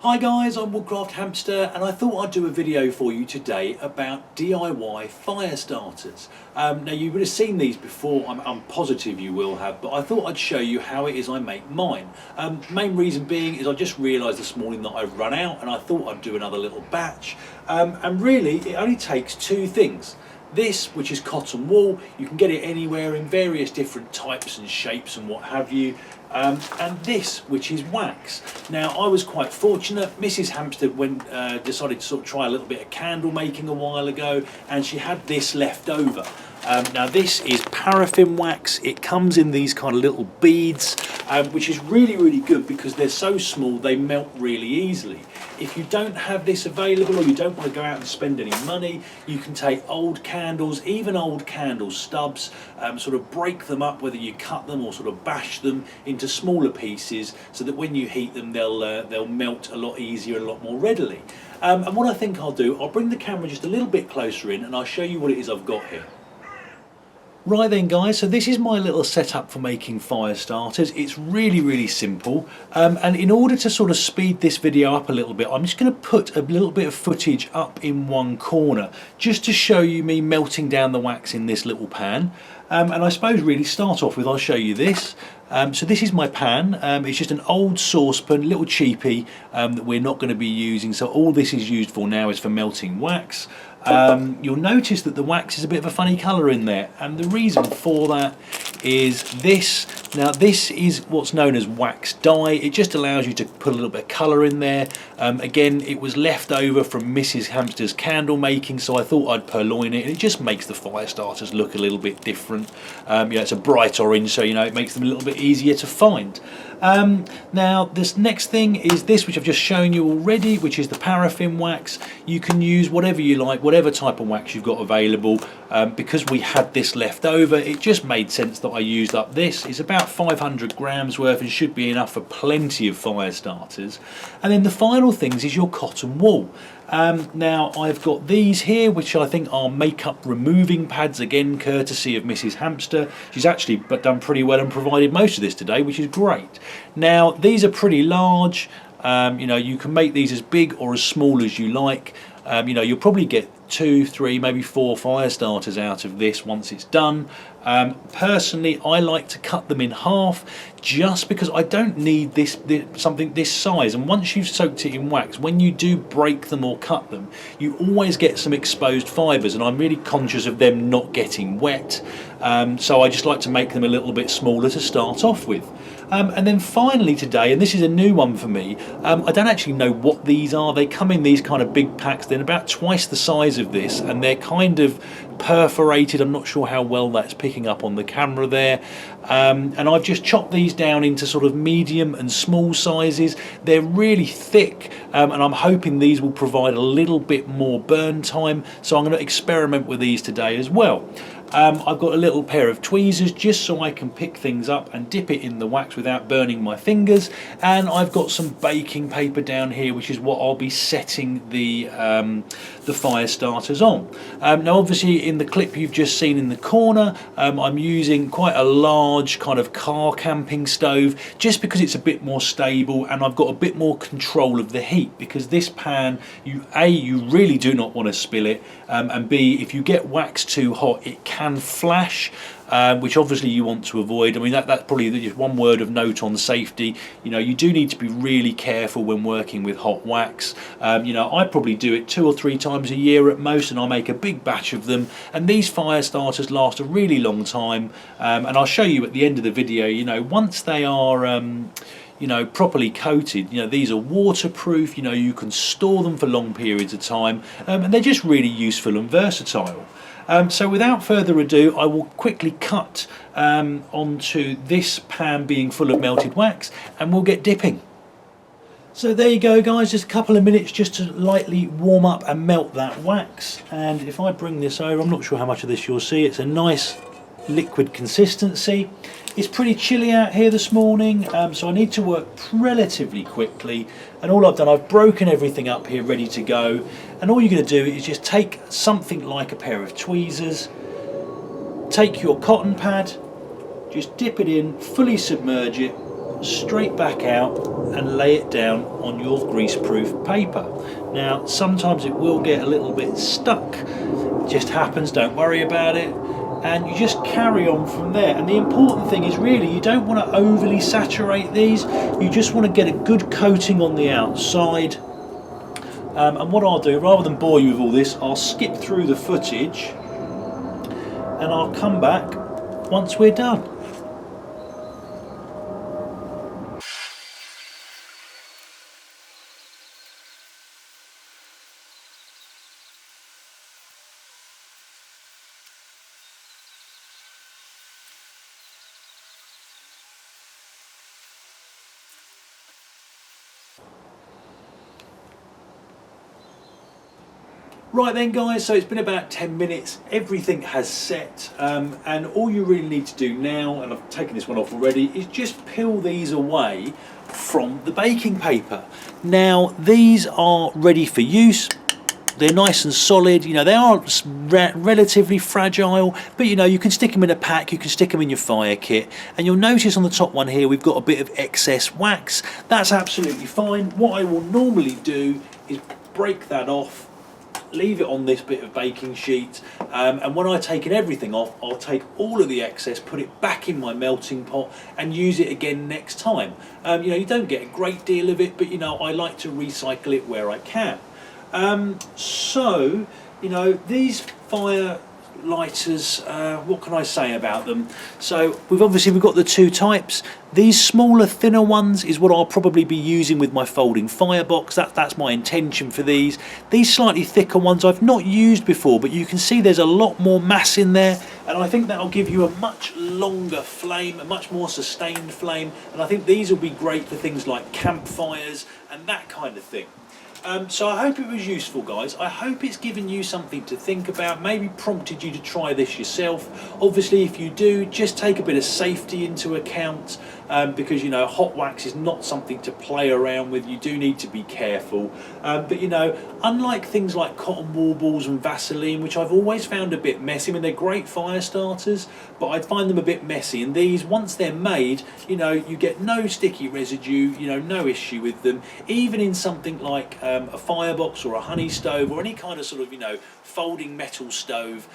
Hi guys, I'm Woodcraft Hamster and I thought I'd do a video for you today about DIY fire starters. Now you would have seen these before, I'm positive you will have, but I thought I'd show you how it is I make mine. Main reason being is I just realised this morning that I've run out and I thought I'd do another little batch. And really it only takes two things. This, which is cotton wool, you can get it anywhere in various different types and shapes and what have you. And this, which is wax. Now I was quite fortunate. Mrs. Hamster decided to sort of try a little bit of candle making a while ago, and she had this left over. Now this is paraffin wax. It comes in these kind of little beads, which is really good because they're so small they melt really easily. If you don't have this available or you don't want to go out and spend any money, you can take old candles, even old candle stubs, sort of break them up, whether you cut them or sort of bash them into smaller pieces so that when you heat them they'll melt a lot easier and a lot more readily. And what I think I'll do, I'll bring the camera just a little bit closer in and I'll show you what it is I've got here. Right then guys, so this is my little setup for making fire starters. It's really simple, and in order to sort of speed this video up a little bit, I'm just going to put a little bit of footage up in one corner just to show you me melting down the wax in this little pan. And I suppose really start off with, I'll show you this. So this is my pan. It's just an old saucepan, little cheapie, that we're not going to be using. So all this is used for now is for melting wax. You'll notice that the wax is a bit of a funny colour in there, and the reason for that is this. Now this is what's known as wax dye. It just allows you to put a little bit of colour in there. Again, it was left over from Mrs. Hamster's candle making, so I thought I'd purloin it, and it just makes the fire starters look a little bit different. It's a bright orange, so it makes them a little bit easier to find. Now this next thing is this, which I've just shown you already, which is the paraffin wax. You can use whatever you like, whatever type of wax you've got available. Because we had this left over, it just made sense that I used up this. It's about 500 grams worth and should be enough for plenty of fire starters. And then the final things is your cotton wool. Now I've got these here, which I think are makeup removing pads, again courtesy of Mrs. Hamster. She's actually done pretty well and provided most of this today, which is great. Now these are pretty large. You can make these as big or as small as you like. You'll probably get 2, 3, maybe 4 fire starters out of this once it's done. Personally, I like to cut them in half just because I don't need something this size, and once you've soaked it in wax, when you do break them or cut them, you always get some exposed fibres, and I'm really conscious of them not getting wet, so I just like to make them a little bit smaller to start off with. And then finally today, and this is a new one for me, I don't actually know what these are. They come in these kind of big packs. They're about twice the size of this, and they're kind of perforated. I'm not sure how well that's picking up on the camera there. And I've just chopped these down into sort of medium and small sizes. They're really thick, and I'm hoping these will provide a little bit more burn time, so I'm going to experiment with these today as well. I've got a little pair of tweezers just so I can pick things up and dip it in the wax without burning my fingers, and I've got some baking paper down here, which is what I'll be setting the fire starters on. Now obviously in the clip you've just seen in the corner, I'm using quite a large kind of car camping stove just because it's a bit more stable and I've got a bit more control of the heat, because this pan, you really do not want to spill it, and B, if you get wax too hot it can flash, which obviously you want to avoid. I mean that's probably just one word of note on safety. You do need to be really careful when working with hot wax. I probably do it 2 or 3 times a year at most, and I make a big batch of them, and these fire starters last a really long time, and I'll show you at the end of the video. Once they are properly coated, these are waterproof, you can store them for long periods of time, and they're just really useful and versatile. So without further ado, I will quickly cut onto this pan being full of melted wax, and we'll get dipping. So there you go guys, just a couple of minutes just to lightly warm up and melt that wax. And if I bring this over, I'm not sure how much of this you'll see, it's a nice liquid consistency. It's pretty chilly out here this morning, so I need to work relatively quickly, and all I've done, I've broken everything up here ready to go, and all you're going to do is just take something like a pair of tweezers, take your cotton pad, just dip it in, fully submerge it, straight back out and lay it down on your greaseproof paper. Now sometimes it will get a little bit stuck, it just happens, don't worry about it, and you just carry on from there. And the important thing is really you don't want to overly saturate these, you just want to get a good coating on the outside. And what I'll do, rather than bore you with all this, I'll skip through the footage and I'll come back once we're done. Right then guys, so it's been about 10 minutes, everything has set, and all you really need to do now, and I've taken this one off already, is just peel these away from the baking paper. Now these are ready for use, they're nice and solid, you know, they are relatively fragile, but you know, you can stick them in a pack, you can stick them in your fire kit, and you'll notice on the top one here we've got a bit of excess wax. That's absolutely fine. What I will normally do is break that off, leave it on this bit of baking sheet, and when I've taken everything off, I'll take all of the excess, put it back in my melting pot and use it again next time. You know, you don't get a great deal of it, but you know, I like to recycle it where I can. So you know, these fire lighters, what can I say about them? So we've got the two types. These smaller, thinner ones is what I'll probably be using with my folding firebox. That's my intention for these. These slightly thicker ones I've not used before, but you can see there's a lot more mass in there, and I think that'll give you a much longer flame, a much more sustained flame, and I think these will be great for things like campfires and that kind of thing. So I hope it was useful, guys. I hope it's given you something to think about, maybe prompted you to try this yourself. Obviously, if you do, just take a bit of safety into account, because you know, hot wax is not something to play around with. You do need to be careful. But you know, unlike things like cotton wool balls and Vaseline, which I've always found a bit messy, I mean, they're great fire starters, but I find them a bit messy. And these, once they're made, you know, you get no sticky residue, you know, no issue with them. Even in something like a firebox or a honey stove or any kind of sort of, you know, folding metal stove,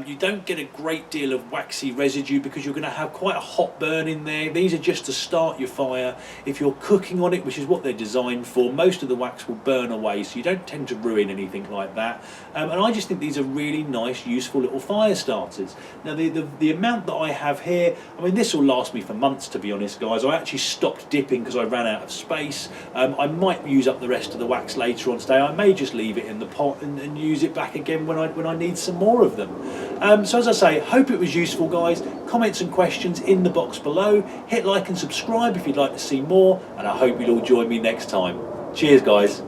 you don't get a great deal of waxy residue because you're going to have quite a hot burn in there. These are just to start your fire. If you're cooking on it, which is what they're designed for, most of the wax will burn away, so you don't tend to ruin anything like that. And I just think these are really nice, useful little fire starters. Now the amount that I have here, I mean, this will last me for months, to be honest, guys. I actually stopped dipping because I ran out of space. I might use up the rest of the wax later on today. I may just leave it in the pot and use it back again when I need some more of them. So as I say, hope it was useful, guys. Comments and questions in the box below. Hit like and subscribe if you'd like to see more, and I hope you'll all join me next time. Cheers, guys.